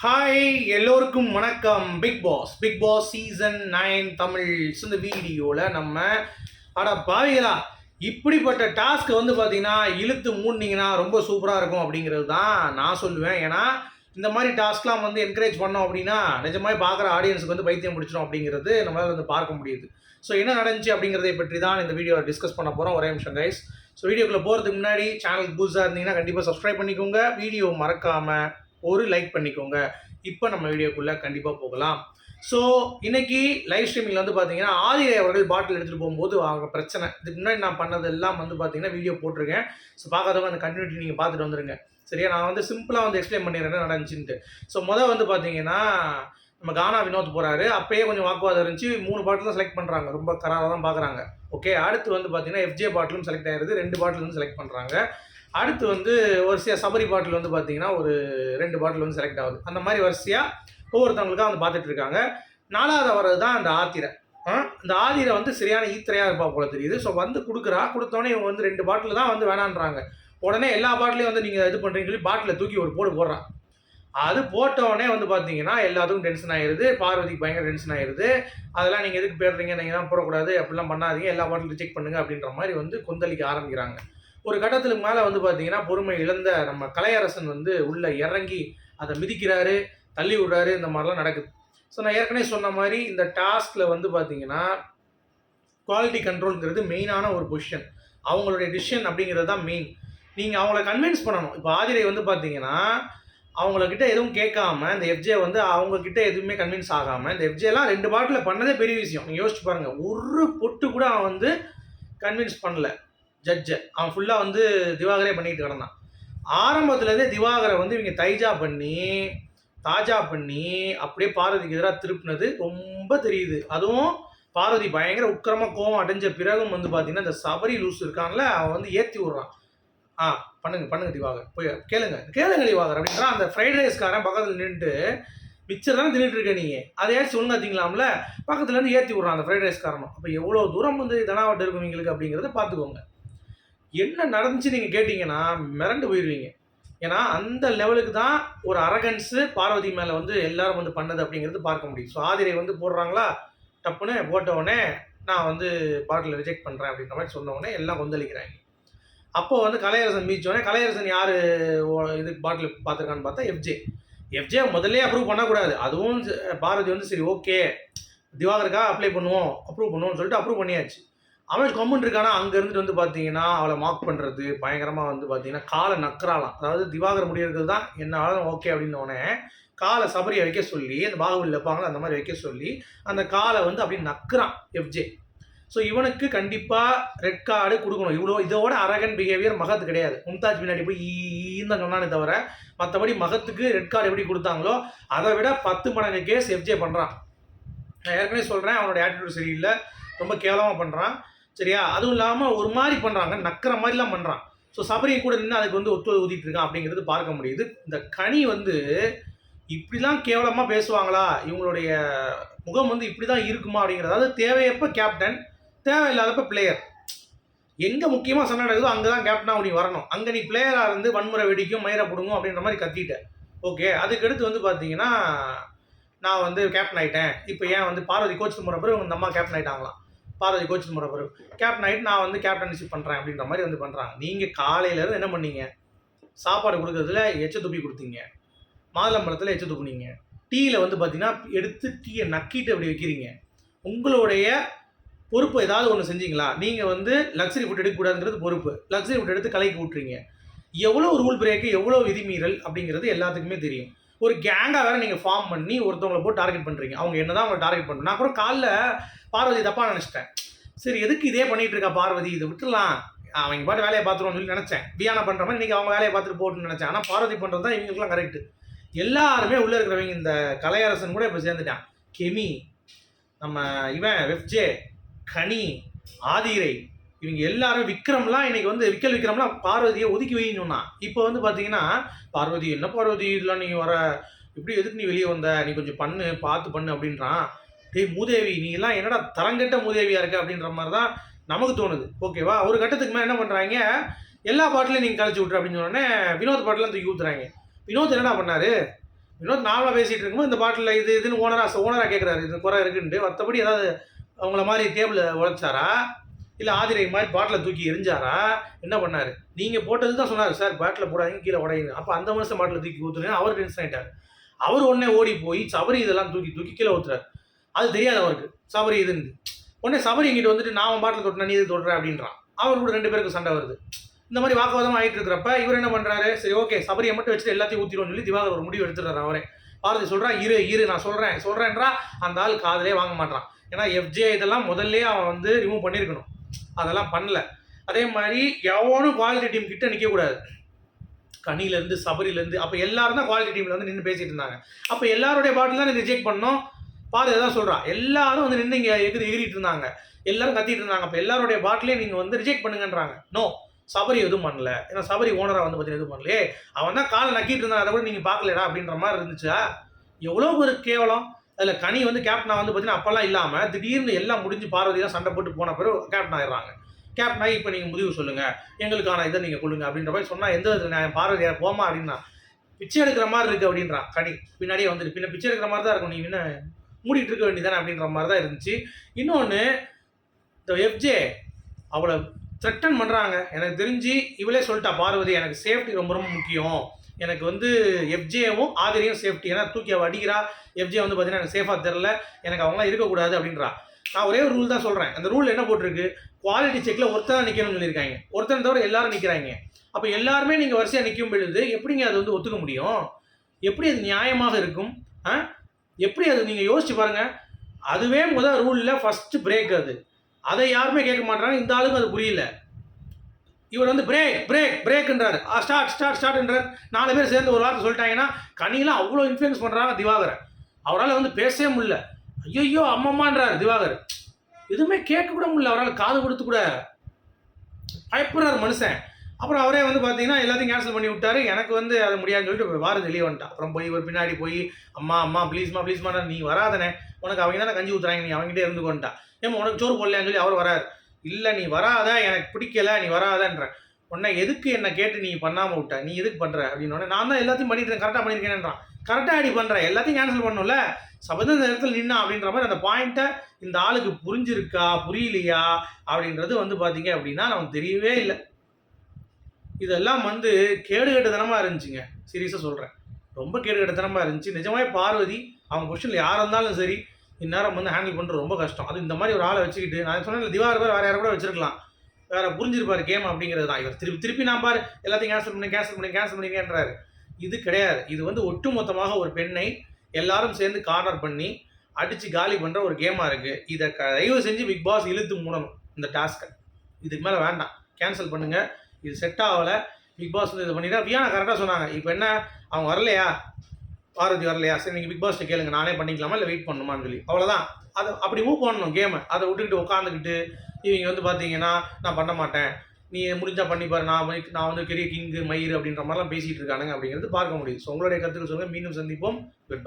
Hi எல்லோருக்கும் வணக்கம். Big Boss season 9 Tamil இந்த வீடியோவில் நம்ம பாவிகளா இப்படிப்பட்ட டாஸ்க்கை வந்து பார்த்தீங்கன்னா இழுத்து மூடினீங்கன்னா ரொம்ப சூப்பராக இருக்கும் அப்படிங்கிறது தான் நான் சொல்லுவேன். ஏன்னா இந்த மாதிரி டாஸ்க்லாம் வந்து என்கரேஜ் பண்ணோம் அப்படின்னா நிஜமாவே பார்க்குற ஆடியன்ஸுக்கு வந்து பைத்தியம் பிடிச்சிடும் அப்படிங்கிறது நம்மளால் வந்து பார்க்க முடியுது. ஸோ என்ன நடந்துச்சு அப்படிங்கிறதை பற்றி தான் இந்த வீடியோவை டிஸ்கஸ் பண்ண போகிறோம். ஒரே நிமிஷம் கைஸ். ஸோ வீடியோக்குள்ளே போகிறதுக்கு முன்னாடி சேனலுக்கு புதுசாக இருந்தீங்கன்னா கண்டிப்பாக சப்ஸ்கிரைப் பண்ணிக்கோங்க. வீடியோ மறக்காமல் ஒரு லைக் பண்ணிக்கோங்க. இப்போ நம்ம வீடியோக்குள்ளே கண்டிப்பாக போகலாம். ஸோ இன்னைக்கு லைவ் ஸ்ட்ரீமிங்கில் வந்து பார்த்தீங்கன்னா ஆதிரை அவர்கள் பாட்டில் எடுத்துகிட்டு போகும்போது அவங்க பிரச்சனை. இதுக்கு முன்னாடி நான் பண்ணதெல்லாம் வந்து பார்த்தீங்கன்னா வீடியோ போட்டிருக்கேன். ஸோ பார்க்காதவங்க அந்த கண்டினியூட்டி நீங்கள் பார்த்துட்டு வந்துருங்க. சரியா? நான் வந்து சிம்பிளாக வந்து எக்ஸ்பிளைன் பண்ணிடுறேன் என்ன நடந்துச்சுன்ட்டு. ஸோ வந்து பார்த்தீங்கன்னா நம்ம கானா வினோத் போகிறாரு. அப்பயே கொஞ்சம் வாக்குவாதம் இருந்துச்சு. 3 பாட்டில் தான் செலக்ட் பண்ணுறாங்க. ரொம்ப கராராக தான் பார்க்குறாங்க. ஓகே, அடுத்து வந்து பார்த்தீங்கன்னா எஃப்ஜே பாட்டிலும் செலக்ட் ஆகிடுது. 2 பாட்டில் வந்து செலக்ட் பண்ணுறாங்க. அடுத்து வந்து வரிசையாக சபரி பாட்டில் வந்து பார்த்தீங்கன்னா ஒரு 2 பாட்டில் வந்து செலக்ட் ஆகுது. அந்த மாதிரி வரிசையாக ஒவ்வொருத்தவங்களுக்காக வந்து பார்த்துட்டு இருக்காங்க. 4வது வர்றது தான் அந்த ஆத்திரை. இந்த ஆதிரை வந்து சரியான ஈத்திரையாக இருப்பா போல தெரியுது. ஸோ வந்து கொடுத்தோன்னே இவங்க வந்து 2 பாட்டில் தான் வந்து வேணான்றாங்க. உடனே எல்லா பாட்டிலையும் வந்து நீங்கள் இது பண்ணுறீங்கன்னு சொல்லி பாட்டில் தூக்கி ஒரு போடுறான். அது போட்டவுடனே வந்து பார்த்தீங்கன்னா எல்லாத்துக்கும் டென்ஷன் ஆயிடுது. பார்வதிக்கு பயங்கர டென்ஷன் ஆயிடுது. அதெல்லாம் நீங்கள் எதுக்கு போடுறீங்க, நீங்கள் தான் போடக்கூடாது, அப்படிலாம் பண்ணாதீங்க, எல்லா பாட்டிலும் ரிஜெக்ட் பண்ணுங்க அப்படின்ற மாதிரி வந்து கொந்தளிக்க ஆரம்பிக்கிறாங்க. ஒரு கட்டத்துக்கு மேலே வந்து பார்த்தீங்கன்னா பொறுமை இழந்த நம்ம கலையரசன் வந்து உள்ளே இறங்கி அதை மிதிக்கிறாரு, தள்ளி விடுறாரு. இந்த மாதிரிலாம் நடக்குது. ஸோ நான் ஏற்கனவே சொன்ன மாதிரி இந்த டாஸ்கில் வந்து பார்த்தீங்கன்னா குவாலிட்டி கண்ட்ரோல்ங்கிறது மெயினான ஒரு பொசிஷன். அவங்களுடைய டிசிஷன் அப்படிங்கிறது தான் மெயின். நீங்கள் அவங்கள கன்வின்ஸ் பண்ணணும். இப்போ ஆதிரை வந்து பார்த்தீங்கன்னா அவங்கக்கிட்ட எதுவும் கேட்காம இந்த எஃப்ஜே வந்து அவங்கக்கிட்ட எதுவுமே கன்வின்ஸ் ஆகாமல் இந்த எஃப்ஜேலாம் 2 பாட்டில் பண்ணதே பெரிய விஷயம். நீங்கள் யோசிச்சு பாருங்கள். ஒரு பொட்டு கூட அவன் வந்து கன்வின்ஸ் பண்ணல ஜட்ஜை. அவன் ஃபுல்லாக வந்து திவாகரே பண்ணிட்டு கிடந்தான். ஆரம்பத்துலேருந்தே திவாகரை வந்து இவங்க தாஜா பண்ணி அப்படியே பார்வதிக்கு எதிராக திருப்பினது ரொம்ப தெரியுது. அதுவும் பார்வதி பயங்கர உக்கிரமாக கோவம் அடைஞ்ச பிறகும் வந்து பார்த்தீங்கன்னா இந்த சபரி லூஸ் இருக்கான்ல அவன் வந்து ஏற்றி விட்றான். பண்ணுங்க திவாகர், போய் கேளுங்க திவாகர் அப்படின்றான். அந்த ஃப்ரைட் ரைஸ்காரன் பக்கத்தில் நின்றுட்டு மிச்சர் தானே தின்னுட்டு இருக்க நீங்கள், அதையாச்சும் ஒழுங்காக திங்கலாம்ல, பக்கத்துலேருந்து ஏற்றி விட்றான் அந்த ஃப்ரைட் ரைஸ் காரணம். அப்போ எவ்வளோ தூரம் வந்து தனாவட்டு இருக்கும் இவங்களுக்கு அப்படிங்கிறத பார்த்துக்கோங்க. என்ன நடந்துச்சு நீங்கள் கேட்டிங்கன்னா மிரண்டு போயிடுவீங்க. ஏன்னா அந்த லெவலுக்கு தான் ஒரு அரகன்ஸு பார்வதி மேலே வந்து எல்லாரும் வந்து பண்ணது அப்படிங்கிறது பார்க்க முடியும். ஸோ ஆதிரை வந்து போடுறாங்களா, டப்புன்னு போட்டவுடனே நான் வந்து பாட்டில் ரிஜெக்ட் பண்ணுறேன் அப்படின்ற மாதிரி சொன்னவுடனே எல்லாம் கொந்தளிக்கிறாங்க. அப்போ வந்து கலையரசன் மீச்சோடனே கலையரசன் யார் இதுக்கு பாட்டில் பார்த்துருக்கான்னு பார்த்தா எஃப்ஜே முதல்ல அப்ரூவ் பண்ணக்கூடாது. அதுவும் பார்வதி வந்து சரி ஓகே திவாகருக்காக அப்ரூவ் பண்ணுவோம்னு சொல்லிட்டு அப்ரூவ் பண்ணியாச்சு. அவன் கம்முன்னு இருக்கானா அங்கே இருந்துட்டு வந்து பார்த்தீங்கன்னா அவளை மார்க் பண்ணுறது பயங்கரமாக வந்து பார்த்தீங்கன்னா காலை நக்கறாலாம். அதாவது திவாகர் முடியறது தான் என்னாலும் ஓகே அப்படின்னோடனே காலை சபரியை வைக்க சொல்லி அந்த பாகுபலி வைப்பாங்களோ அந்த மாதிரி வைக்க சொல்லி அந்த காலை வந்து அப்படி நக்குறான் எஃப்ஜே. ஸோ இவனுக்கு கண்டிப்பாக ரெட் கார்டு கொடுக்கணும். இதோட அரகன் பிஹேவியர் மகத்து கிடையாது. மும்தாஜ் பின்னாடி போய் ஈந்தான் சொன்னானே தவிர மற்றபடி மகத்துக்கு ரெட் கார்டு எப்படி கொடுத்தாங்களோ அதை விட 10 மடங்கு கேஸ் எஃப்ஜே பண்ணுறான். நான் ஏற்கனவே சொல்கிறேன், அவனோட ஆட்டிடியூட் சரியில்லை, ரொம்ப கேவலமாக பண்ணுறான். சரியா? அதுவும் இல்லாமல் ஒரு மாதிரி பண்ணுறாங்க, நக்கிற மாதிரிலாம் பண்ணுறான். ஸோ சபரியை கூட நின்று அதுக்கு வந்து ஊதிட்டு இருக்கான் அப்படிங்கிறது பார்க்க முடியுது. இந்த கனி வந்து இப்படிலாம் கேவலமாக பேசுவாங்களா, இவங்களுடைய முகம் வந்து இப்படி தான் இருக்குமா அப்படிங்கிறது. அதாவது தேவையப்போ கேப்டன், தேவையில்லாதப்ப பிளேயர். எங்கே முக்கியமாக சண்டை நடக்குதோ அங்கே தான் கேப்டனாக நீ வரணும். அங்கே நீ பிளேயராக இருந்து வன்முறை வெடிக்கும் மயிரை பிடுங்கும் அப்படின்ற மாதிரி கத்திட்டேன். ஓகே, அதுக்கடுத்து வந்து பார்த்தீங்கன்னா நான் வந்து கேப்டன் ஆகிட்டேன். இப்போ ஏன் வந்து பார்வதி கோச்சிட்டு போகிற பிறகு இந்த அம்மா கேப்டன் ஆகிட்டாங்களாம். பார்வதி கோச்சிட்டு போகிற பிறகு கேப்டன் ஆகிட்டு நான் வந்து கேப்டன்ஷிப் பண்ணுறேன் அப்படின்ற மாதிரி வந்து பண்ணுறாங்க. நீங்கள் காலையிலேருந்து என்ன பண்ணீங்க? சாப்பாடு கொடுக்குறதுல எச்ச துப்பி கொடுத்தீங்க, மாதுளம்பழத்தில் எச்ச துப்புனீங்க, டீயில் வந்து பார்த்தீங்கன்னா எடுத்து டீயை நக்கிட்டு அப்படி வைக்கிறீங்க. உங்களுடைய பொறுப்பு ஏதாவது ஒன்று செஞ்சீங்களா? நீங்கள் வந்து லக்ஸரி ஃபுட் எடுக்கக்கூடாதுங்கிறது பொறுப்பு. லக்ஸரி ஃபுட் எடுத்து கலைக்கு விட்டுறீங்க. எவ்வளோ ரூல் பிரேக்கு, எவ்வளோ விதிமீறல் அப்படிங்கிறது எல்லாத்துக்குமே தெரியும். ஒரு கேங்காக வேறு நீங்கள் ஃபார்ம் பண்ணி ஒருத்தவங்களை போட்டு டார்கெட் பண்ணுறீங்க. அவங்க என்ன தான் அவங்களை டார்கெட் பண்ணுறோம். நான் கூட காலைல பார்வதி தப்பாக நினச்சிட்டேன். சரி எதுக்கு இதே பண்ணிகிட்டு இருக்கா பார்வதி, இதை விட்டுலாம், அவங்க பாட்டு வேலையை பார்த்துருவோம்னு சொல்லி நினச்சேன். பியானா பண்ணுற மாதிரி இன்றைக்கி அவங்க வேலையை பார்த்துட்டு போட்டுன்னு நினச்சேன். ஆனால் பார்வதி பண்ணுறது தான் இவங்களுக்குலாம் கரெக்டு. எல்லாருமே உள்ளே இருக்கிறவங்க இந்த கலையரசன் கூட இப்போ சேர்ந்துட்டான். கெமி, நம்ம இவன் எஃப்ஜே, கனி, ஆதிரை, இவங்க எல்லாரும் விக்ரம்லாம் இன்னைக்கு வந்து விக்ரம்லாம் பார்வதியை ஒதுக்கி வைக்கணும்னா இப்போ வந்து பார்த்தீங்கன்னா பார்வதி என்ன பார்வதி இதெல்லாம் நீ வர இப்படி எதுக்கு நீ வெளியே வந்த, நீ கொஞ்சம் பார்த்து பண்ணு அப்படின்றான். டேய் மூதேவி, நீ எல்லாம் என்னடா தரங்கட்ட மூதேவியாக இருக்க அப்படின்ற மாதிரி தான் நமக்கு தோணுது. ஓகேவா? ஒரு கட்டத்துக்கு மேலே என்ன பண்ணுறாங்க, எல்லா பாட்டிலையும் நீங்கள் கழிச்சு விட்ரு அப்படின்னு சொன்னோடனே வினோத் பாட்டிலாம் தூக்கி ஊற்றுறாங்க. வினோத் என்னடா பண்ணார், வினோத் நார்மலாக பேசிகிட்டு இருக்கும்போது இந்த பாட்டில் இதுன்னு ஓனராக கேட்குறாரு, இது குறை இருக்குன்ட்டு. மற்றபடி ஏதாவது அவங்கள மாதிரி டேபிளை உழைச்சாரா, இல்லை ஆதிரை மாதிரி பாட்டிலை தூக்கி எரிஞ்சாரா, என்ன பண்ணார்? நீங்கள் போட்டது தான் சொன்னார், சார் பாட்டில் போடாதீங்க கீழே உடையுங்க. அப்போ அந்த மனுஷன் பாட்டில் தூக்கி ஊற்றுறேன், அவர் டென்ஷன் ஆகிட்டார். அவர் உடனே ஓடி போய் சபரி இதெல்லாம் தூக்கி கீழே ஊற்றுறாரு. அது தெரியாது அவருக்கு சபரி இதுன்னு. உடனே சபரி இங்கிட்ட வந்துட்டு நான் பாட்டில் தொட்டினா நீ இது தொட்டுற அப்படின்றான். அவர் கூட 2 பேருக்கு சண்டை வருது. இந்த மாதிரி வாக்குவாதம் ஆகிட்டு இருக்கிறப்ப இவர் என்ன பண்ணுறாரு, சரி ஓகே சபரியை மட்டும் வச்சுட்டு எல்லாத்தையும் ஊற்றிடுவோம்னு சொல்லி திவாகர் ஒரு முடிவு எடுத்துடுறாரு. அவரே பாரதி சொல்கிறான், இரு நான் சொல்கிறேன்றா அந்த ஆள் காதலே வாங்க மாட்டான். ஏன்னா எஃப்ஜே இதெல்லாம் முதல்ல அவன் வந்து ரிமூவ் பண்ணியிருக்கணும், அதெல்லாம் பண்ணல. அதே மாதிரி எவனும் குவாலிட்டி டீம் கிட்ட நிற்கக்கூடாது. கனியிலேருந்து சபரியிலேருந்து அப்போ எல்லாரும் தான் குவாலிட்டி டீமில் வந்து நின்று பேசிகிட்டு இருந்தாங்க. அப்போ எல்லாருடைய பாட்டில் தான் ரிஜெக்ட் பண்ணோம். பாரதி தான் சொல்கிறான், எல்லாரும் வந்து நின்று இங்கே எகிரிட்டு இருந்தாங்க, எல்லாரும் கத்திட்டு இருந்தாங்க. அப்போ எல்லாருடைய பாட்டிலையும் நீங்கள் வந்து ரிஜெக்ட் பண்ணுங்கன்றாங்க. நோ, சபரி எதுவும் பண்ணல. ஏன்னா சபரி ஓனராக வந்து பார்த்தீங்கன்னா எதுவும் பண்ணலையே, அவன் தான் காலை நக்கிட்டு இருந்தான், அதை கூட நீங்கள் பார்க்கலடா அப்படின்ற மாதிரி இருந்துச்சா? எவ்வளோ ஒரு கேவலம். அதில் கனி வந்து கேப்டனாக வந்து பார்த்தீங்கன்னா அப்போல்லாம் இல்லாமல் திடீர்னு எல்லாம் முடிஞ்சு பார்வதி தான் சண்டை போட்டு போன பிறகு கேப்டன் ஆயிடுறாங்க. கேப்டன் ஆகி இப்போ நீங்கள் முடிவு சொல்லுங்கள், எங்களுக்கான இதை நீங்கள் கொடுங்க அப்படின்ற மாதிரி சொன்னால் எந்த விதத்தில் நான் பார்வதியை போமா அப்படின்னா பிச்சை எடுக்கிற மாதிரி இருக்குது அப்படின்றான். கனி பின்னாடியே வந்துட்டு பின்ன பிச்சை எடுக்கிற மாதிரி தான் இருக்கும், நீ என்ன மூடிட்டு இருக்க வேண்டியதானே அப்படின்ற மாதிரி தான் இருந்துச்சு. இன்னொன்று, இந்த எஃப்ஜே அவளை த்ரெட்டன் பண்ணுறாங்க. எனக்கு தெரிஞ்சு இவளே சொல்லிட்டா பார்வதி, எனக்கு சேஃப்டி ரொம்ப ரொம்ப முக்கியம், எனக்கு வந்து எஃப்ஜேவும் ஆதிரியும் சேஃப்டி. ஏன்னா தூக்கி அவள் அடிக்கிறா, எஃப்ஜே வந்து பார்த்தீங்கன்னா எனக்கு சேஃபாக தெரில, எனக்கு அவங்களாம் இருக்கக்கூடாது அப்படின்றா. நான் ஒரே ஒரு ரூல் தான் சொல்கிறேன். அந்த ரூல் என்ன போட்டிருக்கு, குவாலிட்டி செக்கில் ஒருத்தர் தான் நிற்கணும்னு சொல்லியிருக்காங்க. ஒருத்தர் தவிர எல்லாரும் நிற்கிறாங்க. அப்போ எல்லாருமே நீங்கள் வரிசையாக நிற்கும் பொழுது எப்படிங்க அது வந்து ஒத்துக்க முடியும்? எப்படி அது நியாயமாக இருக்கும்? எப்படி அது நீங்கள் யோசிச்சு பாருங்கள். அதுவே முதல் ரூலில் ஃபஸ்ட்டு பிரேக் அது. அதை யாருமே கேட்க மாட்டாங்க. இந்த ஆளுக்கு அது புரியல. இவர் வந்து பிரேக்ன்றாரு, ஸ்டார்ட்ன்றார். 4 பேர் சேர்ந்து ஒரு வார்த்தை சொல்லிட்டாங்கன்னா கனியெல்லாம் அவ்வளோ இன்ஃப்ளூயன்ஸ் பண்ணுறாங்க திவாகரை. அவரால் வந்து பேசவே முடியல. ஐயோ அம்மம்மான்றார் திவாகர். எதுவுமே கேட்க கூட முடியல, அவரால் காது கொடுத்து கூட பயப்படுறாரு மனுஷன். அப்புறம் அவரே வந்து பார்த்தீங்கன்னா எல்லாத்தையும் கேன்சல் பண்ணி விட்டாரு. எனக்கு வந்து அது முடியாதுன்னு சொல்லிட்டு வாரம் வெளியே வந்துட்டான். அப்புறம் போய் இவர் பின்னாடி போய் அம்மா ப்ளீஸ்மா நீ வராதனே, உனக்கு அவங்க தானே கஞ்சி ஊற்றுறாங்க, நீ அவங்ககிட்டே இருந்து கொண்டா, ஏமா உனக்கு சோறு போடலையான்னு சொல்லி அவர் வராரு. இல்லை நீ வராத, எனக்கு பிடிக்கல, நீ வராதன்ற. உன்னை எதுக்கு என்னை கேட்டு நீ பண்ணாமல் விட்ட, நீ எதுக்கு பண்ணுற அப்படின்னு. நான் தான் எல்லாத்தையும் பண்ணிட்டு கரெக்டாக பண்ணியிருக்கேன்றான். கரெக்டாக அடி பண்ணுற, எல்லாத்தையும் கேன்சல் பண்ணணும்ல, சபதம் இந்த இடத்துல நின்னா அப்படின்ற மாதிரி அந்த பாயிண்ட்டை இந்த ஆளுக்கு புரிஞ்சிருக்கா புரியலையா அப்படின்றது வந்து பார்த்தீங்க அப்படின்னா நமக்கு தெரியவே இல்லை. இதெல்லாம் வந்து கேடுகட்டத்தனமாக இருந்துச்சுங்க. சீரியஸாக சொல்கிறேன், ரொம்ப கேடுகட்டத்தனமாக இருந்துச்சு. நிஜமாவே பார்வதி அவங்க பொசிஷனில் யாராக இருந்தாலும் சரி இந்நேரம் வந்து ஹேண்டில் பண்ணுறது ரொம்ப கஷ்டம். அது இந்த மாதிரி ஒரு ஆளை வச்சுக்கிட்டு, நான் சொன்னேன் திவாகர் பேர் வேறு யாரை கூட வச்சிருக்கலாம், வேறு புரிஞ்சிருப்பார் கேம் அப்படிங்கிறது தான். இவர் திருப்பி நான் பாரு எல்லாத்தையும் கேன்சல் பண்ணிங்கன்றாரு. இது கிடையாது. இது வந்து ஒட்டுமொத்தமாக ஒரு பெண்ணை எல்லாரும் சேர்ந்து கார்னர் பண்ணி அடித்து காலி பண்ணுற ஒரு கேமாக இருக்குது. இதை தயவு செஞ்சு பிக் பாஸ் இழுத்து மூடணும் இந்த டாஸ்க்கை. இதுக்கு மேலே வேண்டாம், கேன்சல் பண்ணுங்கள். இது செட் ஆகலை. பிக் பாஸ் வந்து இது பண்ணிட்டா வியானா கரெக்டாக சொன்னாங்க. இப்போ என்ன அவங்க வரலையா, பார்வதி வரலையா, சரி நீங்கள் பிக் பாஸ்ட்டை கேளுங்க, நானே பண்ணிக்கலாமா இல்லை வெயிட் பண்ணணுமான்னு சொல்லி, அவ்வளோதான். அதை அப்படி மூவ் பண்ணணும் கேமை. அதை விட்டுக்கிட்டு உட்காந்துக்கிட்டு இவங்க வந்து பார்த்தீங்கன்னா நான் பண்ண மாட்டேன், நீ முடிஞ்சால் பண்ணிப்பாரு, நான் வந்து பெரிய கிங்கு மயிர் அப்படின்ற மாதிரிலாம் பேசிகிட்டு இருக்கானுங்க அப்படிங்கிறது பார்க்க முடியுது. ஸோ உங்களுடைய கருத்துக்கள் சொல்லுங்கள். மீண்டும் சந்திப்போம். Good bye.